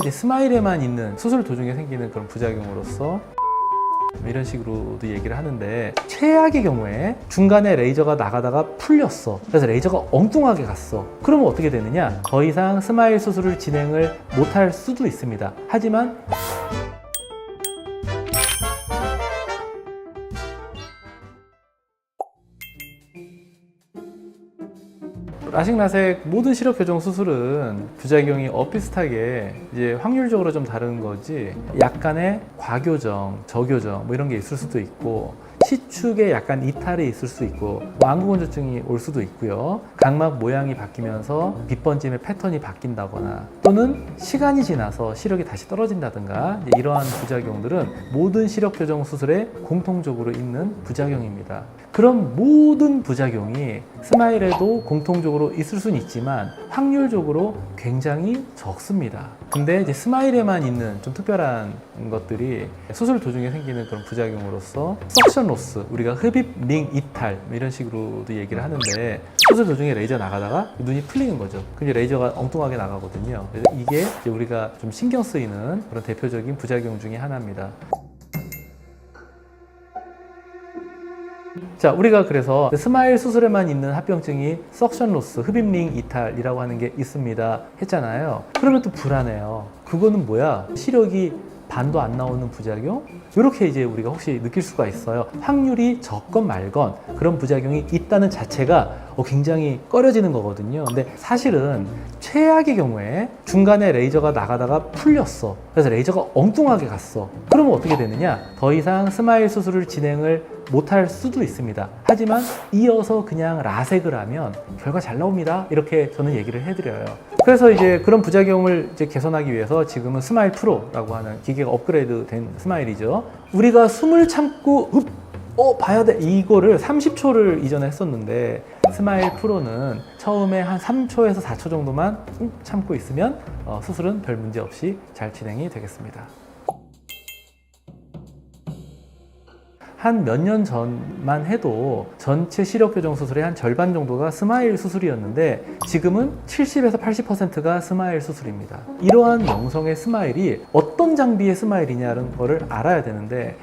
이제 스마일에만 있는 수술 도중에 생기는 그런 부작용으로서 이런 식으로도 얘기를 하는데, 최악의 경우에 중간에 레이저가 나가다가 풀렸어. 그래서 레이저가 엉뚱하게 갔어. 그러면 어떻게 되느냐? 더 이상 스마일 수술을 진행을 못할 수도 있습니다. 하지만 라식, 라섹 모든 시력 교정 수술은 부작용이 비슷하게 이제 확률적으로 좀 다른 거지, 약간의 과교정, 저교정 뭐 이런 게 있을 수도 있고, 시축에 약간 이탈이 있을 수 있고, 안구건조증이 올 수도 있고요. 각막 모양이 바뀌면서 빛번짐의 패턴이 바뀐다거나, 또는 시간이 지나서 시력이 다시 떨어진다든가, 이러한 부작용들은 모든 시력 교정 수술에 공통적으로 있는 부작용입니다. 그럼 모든 부작용이 스마일에도 공통적으로 있을 수는 있지만 확률적으로 굉장히 적습니다. 근데 이제 스마일에만 있는 좀 특별한 것들이 수술 도중에 생기는 그런 부작용으로서 석션 로스, 우리가 흡입 링 이탈 이런 식으로도 얘기를 하는데, 수술 도중에 레이저 나가다가 눈이 풀리는 거죠. 근데 레이저가 엉뚱하게 나가거든요. 그래서 이게 이제 우리가 좀 신경 쓰이는 그런 대표적인 부작용 중에 하나입니다. 자, 우리가 그래서 스마일 수술에만 있는 합병증이 석션 로스, 흡입링 이탈이라고 하는 게 있습니다 했잖아요. 그러면 또 불안해요. 그거는 뭐야? 시력이 반도 안 나오는 부작용? 이렇게 이제 우리가 혹시 느낄 수가 있어요. 확률이 적건 말건 그런 부작용이 있다는 자체가 굉장히 꺼려지는 거거든요. 근데 사실은 최악의 경우에 중간에 레이저가 나가다가 풀렸어. 그래서 레이저가 엉뚱하게 갔어. 그러면 어떻게 되느냐? 더 이상 스마일 수술을 진행을 못할 수도 있습니다. 하지만 이어서 그냥 라섹을 하면 결과 잘 나옵니다. 이렇게 저는 얘기를 해드려요. 그래서 이제 그런 부작용을 이제 개선하기 위해서 지금은 스마일 프로라고 하는 기계가 업그레이드 된 스마일이죠. 우리가 숨을 참고 봐야 돼, 이거를 30초를 이전에 했었는데, 스마일 프로는 처음에 한 3초에서 4초 정도만 참고 있으면 수술은 별 문제 없이 잘 진행이 되겠습니다. 한 몇 년 전만 해도 전체 시력 교정 수술의 한 절반 정도가 스마일 수술이었는데, 지금은 70에서 80%가 스마일 수술입니다. 이러한 영성의 스마일이 어떤 장비의 스마일이냐는 거를 알아야 되는데,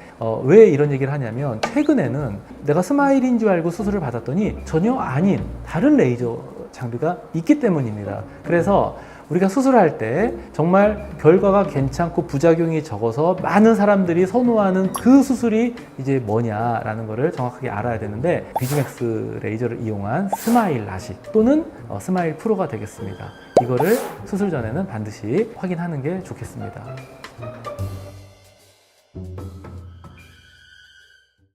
왜 이런 얘기를 하냐면, 최근에는 내가 스마일인 줄 알고 수술을 받았더니 전혀 아닌 다른 레이저 장비가 있기 때문입니다. 그래서 우리가 수술할 때 정말 결과가 괜찮고 부작용이 적어서 많은 사람들이 선호하는 그 수술이 이제 뭐냐라는 거를 정확하게 알아야 되는데, 비즈맥스 레이저를 이용한 스마일 라식 또는 스마일 프로가 되겠습니다. 이거를 수술 전에는 반드시 확인하는 게 좋겠습니다.